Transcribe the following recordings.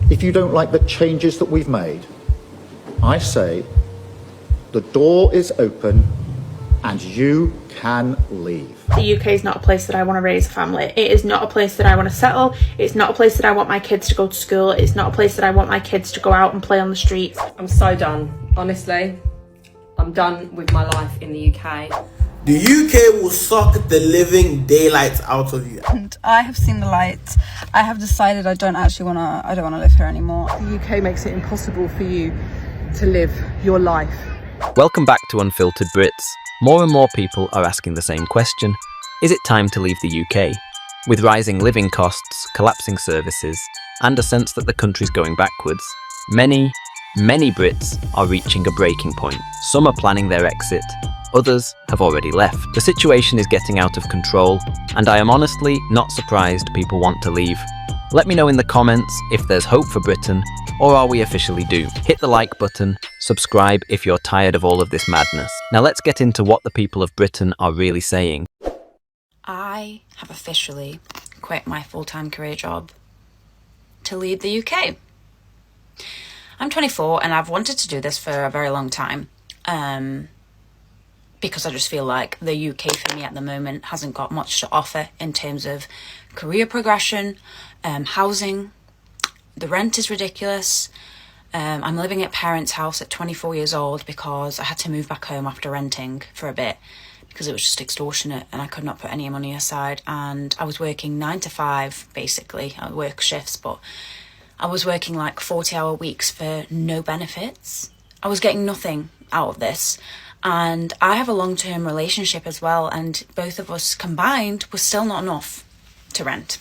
If you don't like the changes that we've made, I say the door is open and you can leave. The UK is not a place that I want to raise a family. It is not a place that I want to settle. It's not a place that I want my kids to go to school. It's not a place that I want my kids to go out and play on the streets. I'm so done, honestly. I'm done with my life in the UK. The UK will suck the living daylights out of you. And I have seen the light. I have decided I don't want to live here anymore. The UK makes it impossible for you to live your life. Welcome back to Unfiltered Brits. More and more people are asking the same question. Is it time to leave the UK? With rising living costs, collapsing services, and a sense that the country's going backwards, many Brits are reaching a breaking point. Some are planning their exit. Others have already left. The situation is getting out of control, and I am honestly not surprised people want to leave. Let me know in the comments if there's hope for Britain, or are we officially doomed? Hit the like button, subscribe if you're tired of all of this madness. Now let's get into what the people of Britain are really saying. I have officially quit my full-time career job to lead the UK. I'm 24 and I've wanted to do this for a very long time. Because I just feel like the UK for me at the moment hasn't got much to offer in terms of career progression, housing. The rent is ridiculous. I'm living at parents' house at 24 years old because I had to move back home after renting for a bit because it was just extortionate and I could not put any money aside. And I was working 9 to 5, basically. I work shifts, but I was working like 40-hour weeks for no benefits. I was getting nothing out of this. And I have a long-term relationship as well, and both of us combined was still not enough to rent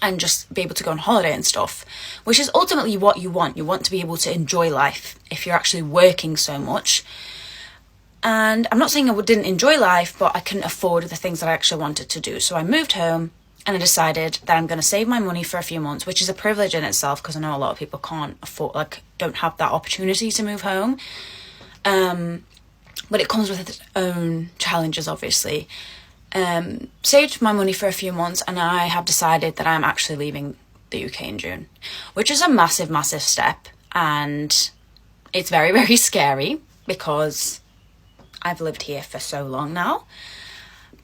and just be able to go on holiday and stuff, which is ultimately what you want. You want to be able to enjoy life if you're actually working so much. And I'm not saying I didn't enjoy life, but I couldn't afford the things that I actually wanted to do. So I moved home and I decided that I'm going to save my money for a few months, which is a privilege in itself because I know a lot of people can't afford, don't have that opportunity to move home. But it comes with its own challenges, obviously. Saved my money for a few months and I have decided that I'm actually leaving the UK in June, which is a massive, massive step. And it's very, very scary because I've lived here for so long now,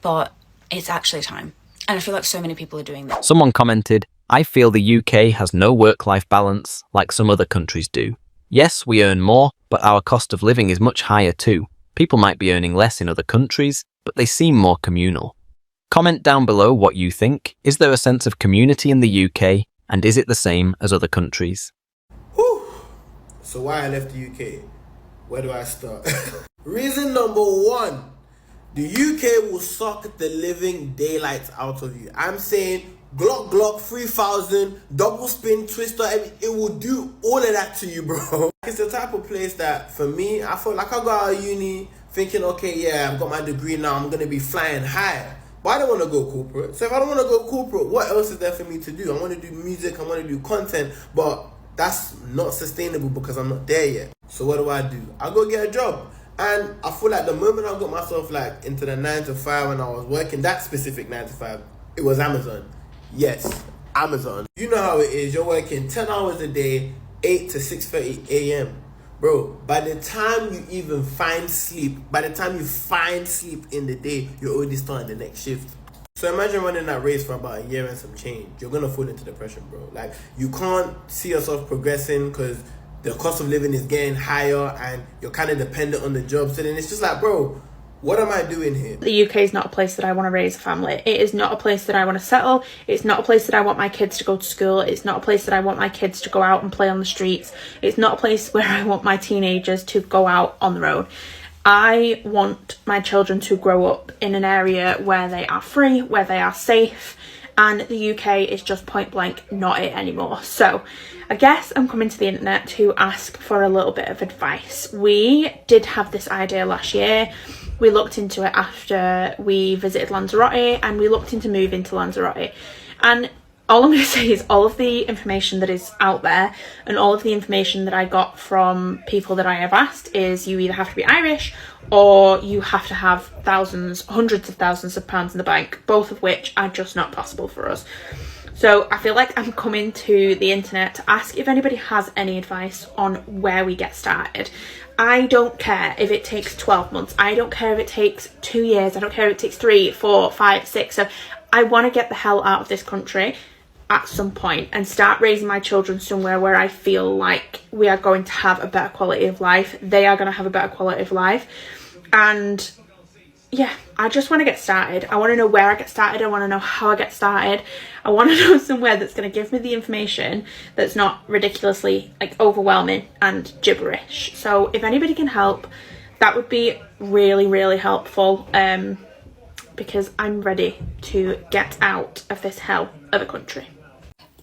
but it's actually time. And I feel like so many people are doing that. Someone commented, I feel the UK has no work-life balance like some other countries do. Yes, we earn more, but our cost of living is much higher too. People might be earning less in other countries, but they seem more communal. Comment down below what you think. Is there a sense of community in the UK, and is it the same as other countries? Whew. So why I left the UK? Where do I start? Reason number 1. The UK will suck the living daylights out of you. I'm saying Glock 3000, double spin, twister, it will do all of that to you, bro. It's the type of place that, for me, I feel like I got out of uni thinking, okay, yeah, I've got my degree now, I'm going to be flying high. But I don't want to go corporate. So if I don't want to go corporate, what else is there for me to do? I want to do music, I want to do content, but that's not sustainable because I'm not there yet. So what do? I go get a job. And I feel like the moment I got myself into the 9 to 5 when I was working that specific 9 to 5, it was Amazon. Yes, Amazon. You know how it is. You're working 10 hours a day, 8 to 6:30 a.m. Bro, by the time you even find sleep, in the day, you're already starting the next shift. So imagine running that race for about a year and some change. You're going to fall into depression, bro. You can't see yourself progressing because the cost of living is getting higher and you're kind of dependent on the job. So then it's just bro, what am I doing here? The UK is not a place that I want to raise a family. It is not a place that I want to settle. It's not a place that I want my kids to go to school. It's not a place that I want my kids to go out and play on the streets. It's not a place where I want my teenagers to go out on the road. I want my children to grow up in an area where they are free, where they are safe, and the UK is just point blank not it anymore. So I guess I'm coming to the internet to ask for a little bit of advice. We did have this idea last year. We looked into it after we visited Lanzarote and we looked into moving to Lanzarote. And all I'm going to say is all of the information that is out there and all of the information that I got from people that I have asked is you either have to be Irish or you have to have thousands, hundreds of thousands of pounds in the bank, both of which are just not possible for us. So I feel like I'm coming to the internet to ask if anybody has any advice on where we get started. I don't care if it takes 12 months. I don't care if it takes 2 years. I don't care if it takes 3, 4, 5, 6. So I want to get the hell out of this country at some point and start raising my children somewhere where I feel like we are going to have a better quality of life. They are going to have a better quality of life. And yeah, I just want to get started. I want to know where I get started. I want to know how I get started. I want to know somewhere that's going to give me the information that's not ridiculously like overwhelming and gibberish. So if anybody can help, that would be really, really helpful, because I'm ready to get out of this hell of a country.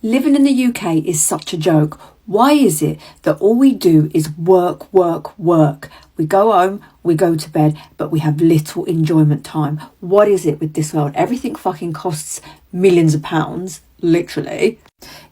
Living in the UK is such a joke. Why is it that all we do is work, work, work? We go home, we go to bed, but we have little enjoyment time. What is it with this world? Everything fucking costs millions of pounds, literally.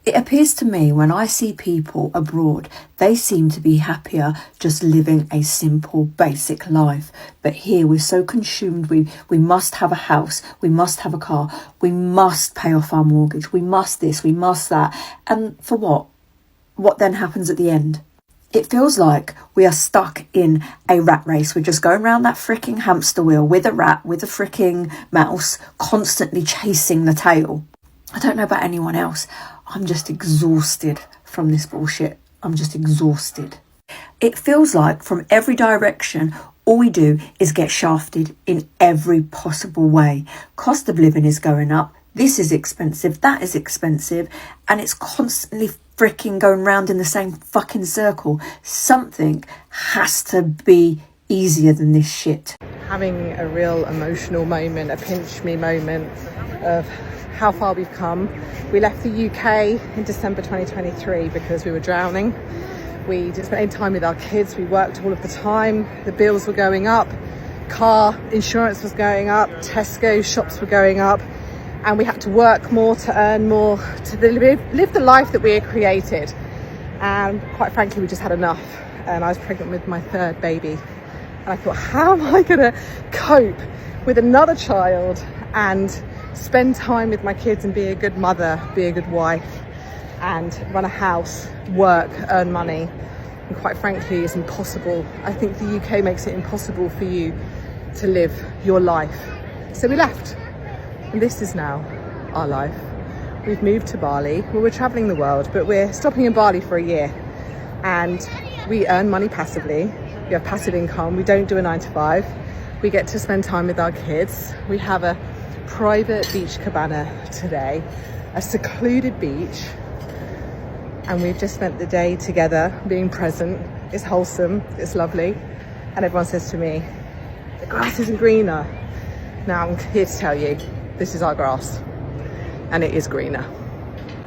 It appears to me when I see people abroad, they seem to be happier just living a simple, basic life. But here we're so consumed. We must have a house. We must have a car. We must pay off our mortgage. We must this. We must that. And for what? What then happens at the end? It feels like we are stuck in a rat race. We're just going around that freaking hamster wheel with a rat, with a freaking mouse, constantly chasing the tail. I don't know about anyone else. I'm just exhausted from this bullshit. I'm just exhausted. It feels like from every direction, all we do is get shafted in every possible way. Cost of living is going up. This is expensive. That is expensive. And it's constantly freaking going round in the same fucking circle. Something has to be easier than this shit. Having a real emotional moment, a pinch me moment of how far we've come. We left the UK in December 2023 because we were drowning. We didn't spend any time with our kids. We worked all of the time. The bills were going up. Car insurance was going up. Tesco shops were going up. And we had to work more to earn more, to live the life that we had created. And quite frankly, we just had enough. And I was pregnant with my third baby. And I thought, how am I going to cope with another child and spend time with my kids and be a good mother, be a good wife, and run a house, work, earn money? And quite frankly, it's impossible. I think the UK makes it impossible for you to live your life. So we left. And this is now our life. We've moved to Bali. Well, we're traveling the world, but we're stopping in Bali for a year. And we earn money passively. We have passive income. We don't do a 9-to-5. We get to spend time with our kids. We have a private beach cabana today, a secluded beach. And we've just spent the day together being present. It's wholesome. It's lovely. And everyone says to me, the grass isn't greener. Now I'm here to tell you, this is our grass, and it is greener.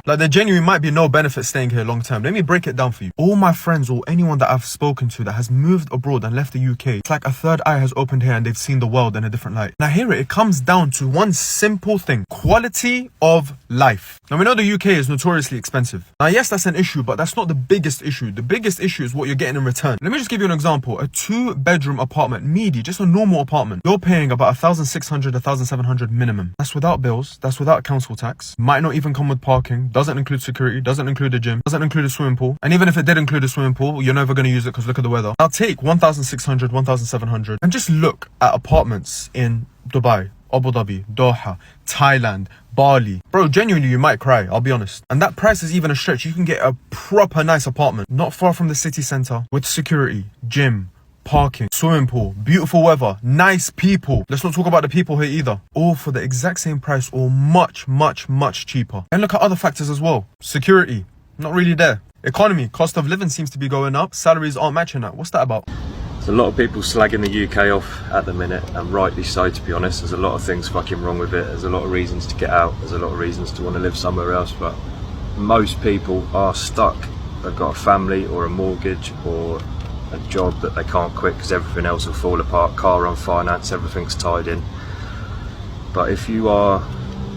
Like, there genuinely might be no benefit staying here long term. Let me break it down for you. All my friends or anyone that I've spoken to that has moved abroad and left the UK, it's like a third eye has opened here and they've seen the world in a different light. Now here it comes down to one simple thing: quality of life. Now we know the UK is notoriously expensive. Now yes, that's an issue, but that's not the biggest issue. The biggest issue is what you're getting in return. Let me just give you an example. A 2-bedroom apartment, meaty, just a normal apartment, you're paying about 1,600, 1,700 minimum. That's without bills, that's without council tax, might not even come with parking, doesn't include security, doesn't include a gym, doesn't include a swimming pool. And even if it did include a swimming pool, you're never going to use it because look at the weather. Now take 1,600, 1,700 and just look at apartments in Dubai, Abu Dhabi, Doha, Thailand, Bali. Bro, genuinely you might cry, I'll be honest. And that price is even a stretch. You can get a proper nice apartment not far from the city centre with security, gym, parking, swimming pool, beautiful weather, nice people. Let's not talk about the people here either. All for the exact same price or much, much, much cheaper. And look at other factors as well. Security, not really there. Economy, cost of living seems to be going up. Salaries aren't matching that. What's that about? There's a lot of people slagging the UK off at the minute, and rightly so, to be honest. There's a lot of things fucking wrong with it. There's a lot of reasons to get out. There's a lot of reasons to want to live somewhere else, but most people are stuck. They've got a family or a mortgage or a job that they can't quit because everything else will fall apart. Car on finance, everything's tied in. But if you are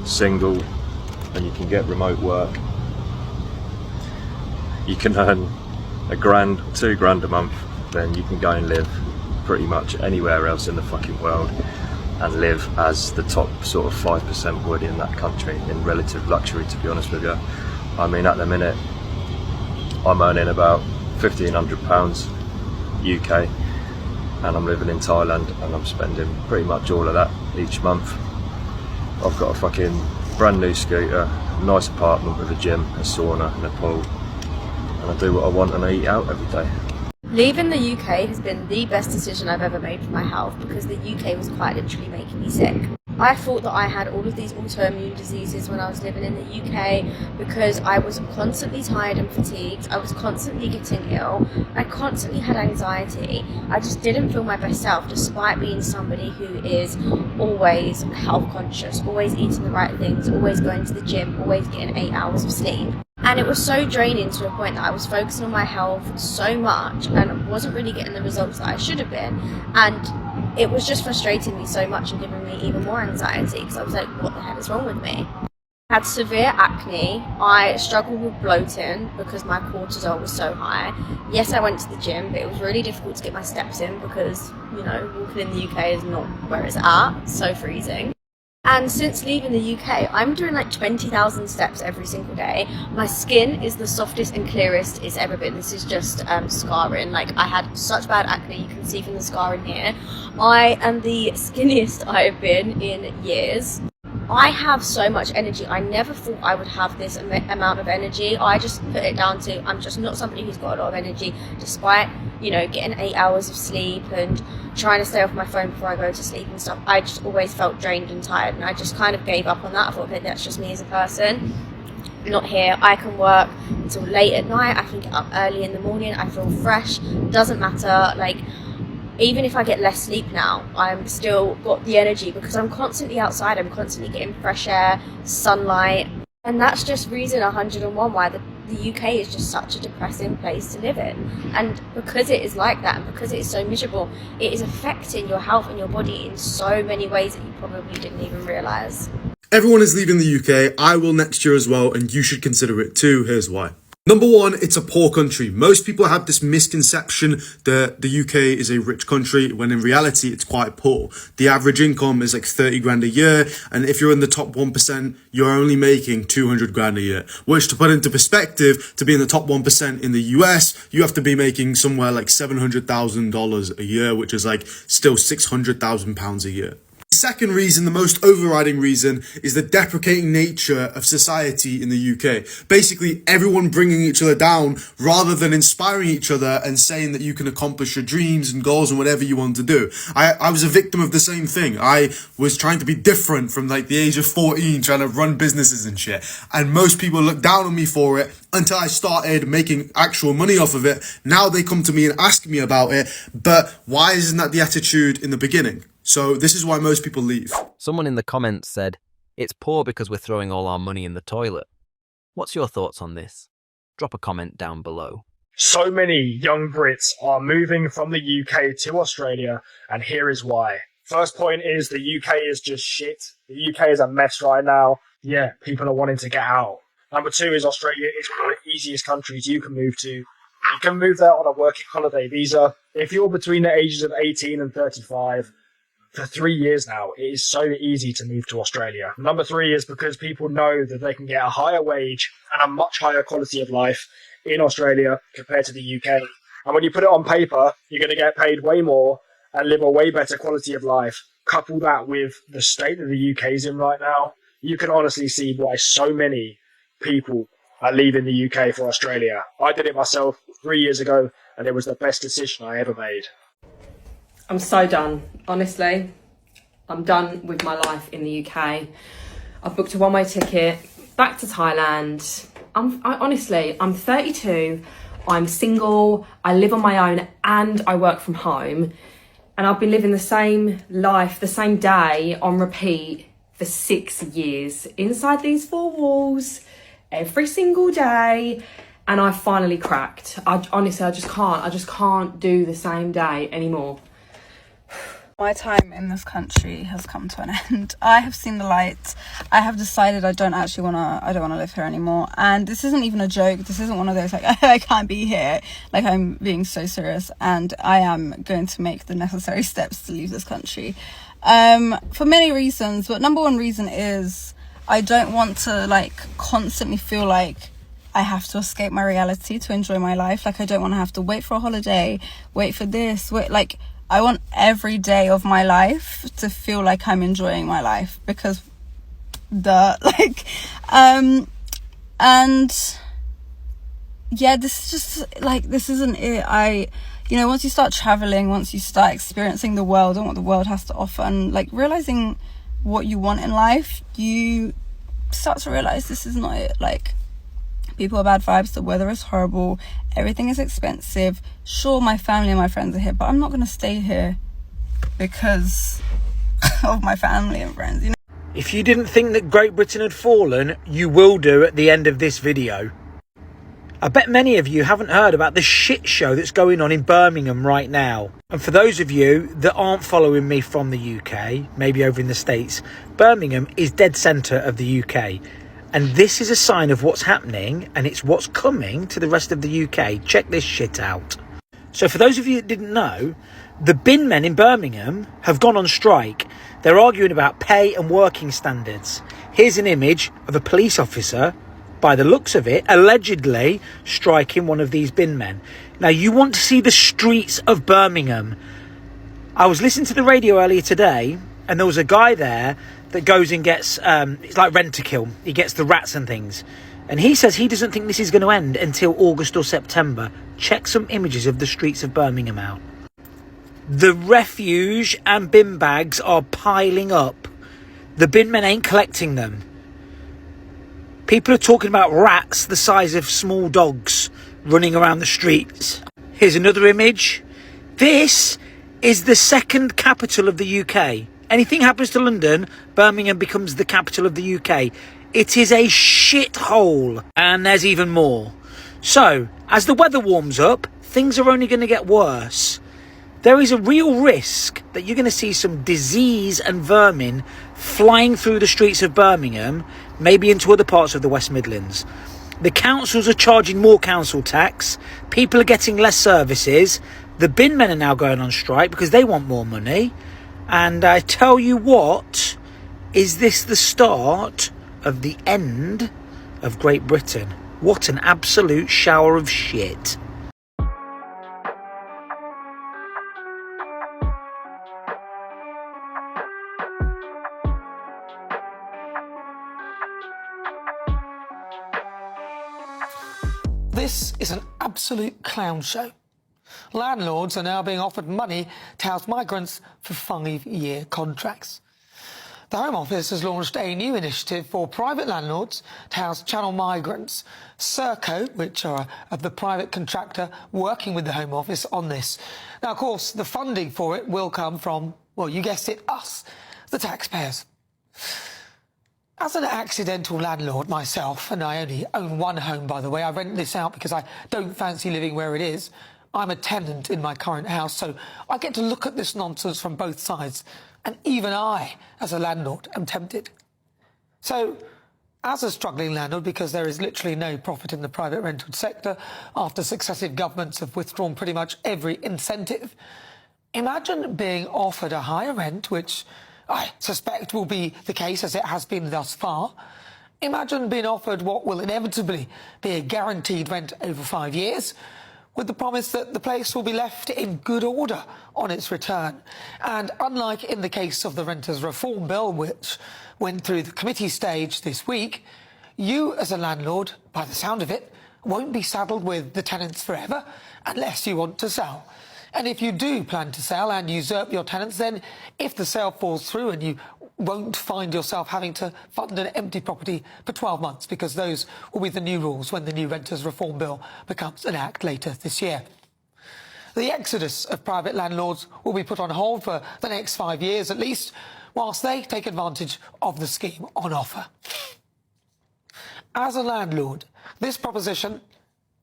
single and you can get remote work, you can earn $1,000, $2,000 a month, then you can go and live pretty much anywhere else in the fucking world. and live as the top sort of 5% would in that country in relative luxury, to be honest with you. I mean, at the minute I'm earning about £1,500 UK and I'm living in Thailand and I'm spending pretty much all of that each month. I've got a fucking brand new scooter, nice apartment with a gym, a sauna and a pool, and I do what I want and I eat out every day. Leaving the UK has been the best decision I've ever made for my health because the UK was quite literally making me sick. I thought that I had all of these autoimmune diseases when I was living in the UK because I was constantly tired and fatigued, I was constantly getting ill, I constantly had anxiety, I just didn't feel my best self despite being somebody who is always health conscious, always eating the right things, always going to the gym, always getting 8 hours of sleep. And it was so draining to a point that I was focusing on my health so much and wasn't really getting the results that I should have been. And it was just frustrating me so much and giving me even more anxiety because I was like, what the hell is wrong with me? I had severe acne. I struggled with bloating because my cortisol was so high. Yes, I went to the gym, but it was really difficult to get my steps in because, you know, walking in the UK is not where it's at. It's so freezing. And since leaving the UK, I'm doing like 20,000 steps every single day. My skin is the softest and clearest it's ever been. This is just scarring. Like, I had such bad acne, you can see from the scarring here. I am the skinniest I have been in years. I have so much energy. I never thought I would have this amount of energy. I just put it down to I'm just not somebody who's got a lot of energy, despite, you know, getting 8 hours of sleep and trying to stay off my phone before I go to sleep and stuff. I just always felt drained and tired, and I just kind of gave up on that. I thought, okay, that's just me as a person. Not here. I can work until late at night. I can get up early in the morning. I feel fresh. Doesn't matter. Like, even if I get less sleep now, I'm still got the energy because I'm constantly outside. I'm constantly getting fresh air, sunlight. And that's just reason 101 why the UK is just such a depressing place to live in. And because it is like that and because it is so miserable, it is affecting your health and your body in so many ways that you probably didn't even realise. Everyone is leaving the UK. I will next year as well, and you should consider it too. Here's why. Number one, it's a poor country. Most people have this misconception that the UK is a rich country when in reality it's quite poor. The average income is like 30 grand a year, and if you're in the top 1%, you're only making 200 grand a year. Which, to put into perspective, to be in the top 1% in the US, you have to be making somewhere like $700,000 a year, which is like still £600,000 a year. The second reason, the most overriding reason, is the deprecating nature of society in the UK. Basically, everyone bringing each other down rather than inspiring each other and saying that you can accomplish your dreams and goals and whatever you want to do. I was a victim of the same thing. I was trying to be different from like the age of 14, trying to run businesses and shit. And most people looked down on me for it until I started making actual money off of it. Now they come to me and ask me about it. But why isn't that the attitude in the beginning? So this is why most people leave. Someone in the comments said, it's poor because we're throwing all our money in the toilet. What's your thoughts on this? Drop a comment down below. So many young Brits are moving from the UK to Australia, and here is why. First point is the UK is just shit. The UK is a mess right now. Yeah, people are wanting to get out. Number two is Australia is one of the easiest countries you can move to. You can move there on a working holiday visa. If you're between the ages of 18 and 35, for 3 years now, it is so easy to move to Australia. Number three is because people know that they can get a higher wage and a much higher quality of life in Australia compared to the UK. And when you put it on paper, you're going to get paid way more and live a way better quality of life. Couple that with the state that the UK is in right now, you can honestly see why so many people are leaving the UK for Australia. I did it myself 3 years ago, and it was the best decision I ever made. I'm so done, honestly. I'm done with my life in the UK. I've booked a one-way ticket back to Thailand. I'm 32, I'm single, I live on my own and I work from home. And I've been living the same life, the same day on repeat for 6 years inside these four walls every single day. And I finally cracked. I just can't do the same day anymore. My time in this country has come to an end. I have seen the light. I have decided I don't want to live here anymore. And this isn't even a joke. This isn't one of those like, I can't be here. Like, I'm being so serious, and I am going to make the necessary steps to leave this country. for many reasons, but number one reason is I don't want to like constantly feel like I have to escape my reality to enjoy my life. Like, I don't want to have to wait for a holiday, wait for this, like, I want every day of my life to feel like I'm enjoying my life, because and yeah, this is just like, this isn't it. Once you start traveling, once you start experiencing the world and what the world has to offer, and like realizing what you want in life, you start to realize this is not it. Like, people are bad vibes, the weather is horrible, everything is expensive. Sure, my family and my friends are here, but I'm not going to stay here because of my family and friends, you know. If you didn't think that Great Britain had fallen, you will do at the end of this video. I bet many of you haven't heard about the shit show that's going on in Birmingham right now. And for those of you that aren't following me from the UK, maybe over in the States, Birmingham is dead centre of the UK. And this is a sign of what's happening, and it's what's coming to the rest of the UK. Check this shit out. So for those of you that didn't know, the bin men in Birmingham have gone on strike. They're arguing about pay and working standards. Here's an image of a police officer, by the looks of it, allegedly striking one of these bin men. Now, you want to see the streets of Birmingham. I was listening to the radio earlier today, and there was a guy there that goes and gets, it's like rent-a-kill. He gets the rats and things. And he says he doesn't think this is going to end until August or September. Check some images of the streets of Birmingham out. The refuse and bin bags are piling up. The bin men ain't collecting them. People are talking about rats the size of small dogs running around the streets. Here's another image. This is the second capital of the UK. Anything happens to London, Birmingham becomes the capital of the UK. It is a shithole. And there's even more. So, as the weather warms up, things are only going to get worse. There is a real risk that you're going to see some disease and vermin flying through the streets of Birmingham, maybe into other parts of the West Midlands. The councils are charging more council tax. People are getting less services. The bin men are now going on strike because they want more money. And I tell you what, is this the start of the end of Great Britain? What an absolute shower of shit. This is an absolute clown show. Landlords are now being offered money to house migrants for 5-year contracts. The Home Office has launched a new initiative for private landlords to house channel migrants. Serco, which are the private contractor working with the Home Office on this. Now, of course, the funding for it will come from, well, you guessed it, us, the taxpayers. As an accidental landlord myself, and I only own one home, by the way, I rent this out because I don't fancy living where it is. I'm a tenant in my current house, so I get to look at this nonsense from both sides. And even I, as a landlord, am tempted. So, as a struggling landlord, because there is literally no profit in the private rental sector after successive governments have withdrawn pretty much every incentive, imagine being offered a higher rent, which I suspect will be the case as it has been thus far. Imagine being offered what will inevitably be a guaranteed rent over 5 years, with the promise that the place will be left in good order on its return. And unlike in the case of the Renters Reform Bill, which went through the committee stage this week, you as a landlord, by the sound of it, won't be saddled with the tenants forever unless you want to sell. And if you do plan to sell and usurp your tenants, then if the sale falls through and you won't find yourself having to fund an empty property for 12 months, because those will be the new rules when the new Renters Reform Bill becomes an act later this year. The exodus of private landlords will be put on hold for the next 5 years at least, whilst they take advantage of the scheme on offer. As a landlord, this proposition,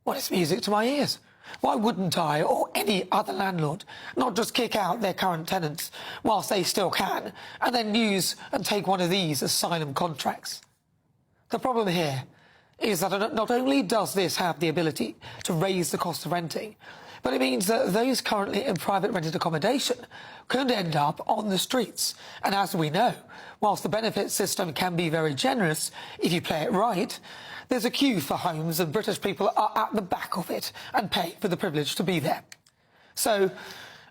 well, it's music to my ears. Why wouldn't I, or any other landlord, not just kick out their current tenants whilst they still can, and then use and take one of these asylum contracts? The problem here is that not only does this have the ability to raise the cost of renting, but it means that those currently in private rented accommodation could end up on the streets. And as we know, whilst the benefit system can be very generous if you play it right, there's a queue for homes and British people are at the back of it and pay for the privilege to be there. So,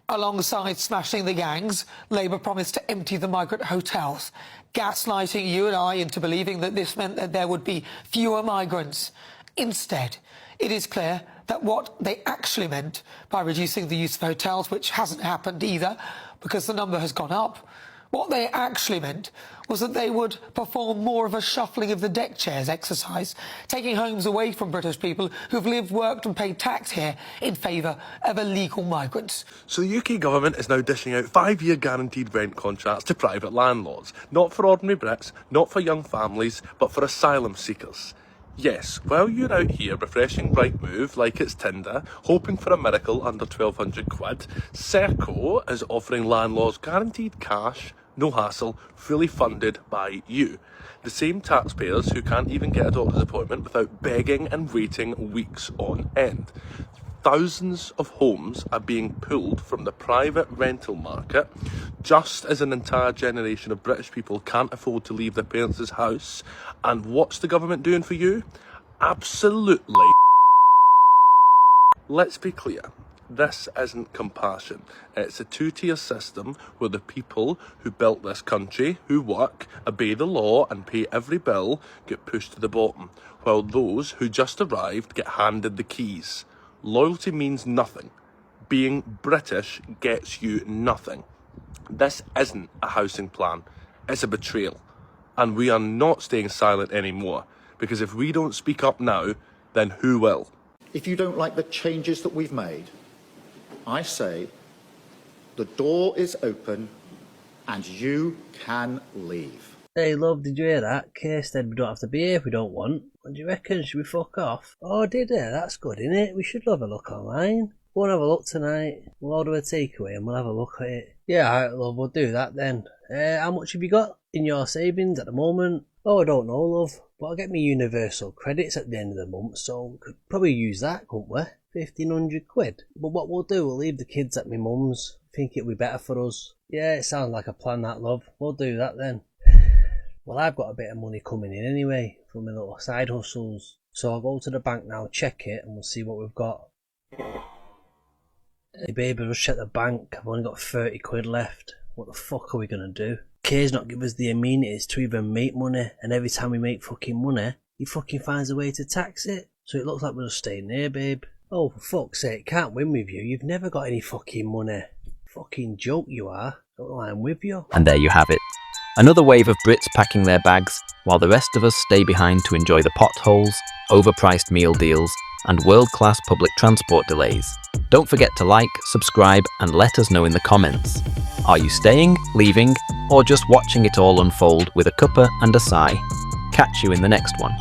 alongside smashing the gangs, Labour promised to empty the migrant hotels, gaslighting you and I into believing that this meant that there would be fewer migrants. Instead, it is clear that what they actually meant by reducing the use of hotels, which hasn't happened either because the number has gone up, what they actually meant was that they would perform more of a shuffling of the deck chairs exercise, taking homes away from British people who've lived, worked and paid tax here in favour of illegal migrants. So the UK government is now dishing out 5-year guaranteed rent contracts to private landlords, not for ordinary Brits, not for young families, but for asylum seekers. Yes, while you're out here refreshing Rightmove like it's Tinder, hoping for a miracle under 1,200 quid, Serco is offering landlords guaranteed cash, no hassle, fully funded by you. The same taxpayers who can't even get a doctor's appointment without begging and waiting weeks on end. Thousands of homes are being pulled from the private rental market, just as an entire generation of British people can't afford to leave their parents' house. And what's the government doing for you? Absolutely. Let's be clear. This isn't compassion. It's a two-tier system where the people who built this country, who work, obey the law and pay every bill, get pushed to the bottom, while those who just arrived get handed the keys. Loyalty means nothing. Being British gets you nothing. This isn't a housing plan. It's a betrayal. And we are not staying silent anymore, because if we don't speak up now, then who will? If you don't like the changes that we've made, I say the door is open and you can leave. Hey love, did you hear that? Kay said we don't have to be here if we don't want. What do you reckon? Should we fuck off? Oh, did it? That's good, innit? We should have a look online. Go and have a look tonight. We'll order a takeaway and we'll have a look at it. Yeah, alright love, we'll do that then. How much have you got in your savings at the moment? Oh, I don't know love, but I'll get me universal credits at the end of the month, so we could probably use that, couldn't we? 1,500 quid. But what we'll do, we'll leave the kids at my mum's. Think it'll be better for us. Yeah, it sounds like a plan that love. We'll do that then. Well, I've got a bit of money coming in anyway from my little side hustles. So I'll go to the bank now, check it, and we'll see what we've got. Hey baby, just check the bank. I've only got 30 quid left. What the fuck are we gonna do? Kay's not give us the amenities to even make money, and every time we make fucking money, he fucking finds a way to tax it. So it looks like we're just staying there, babe. Oh, for fuck's sake, can't win with you. You've never got any fucking money. Fucking joke you are. Don't lie, I'm with you. And there you have it. Another wave of Brits packing their bags, while the rest of us stay behind to enjoy the potholes, overpriced meal deals, and world-class public transport delays. Don't forget to like, subscribe, and let us know in the comments. Are you staying, leaving, or just watching it all unfold with a cuppa and a sigh? Catch you in the next one.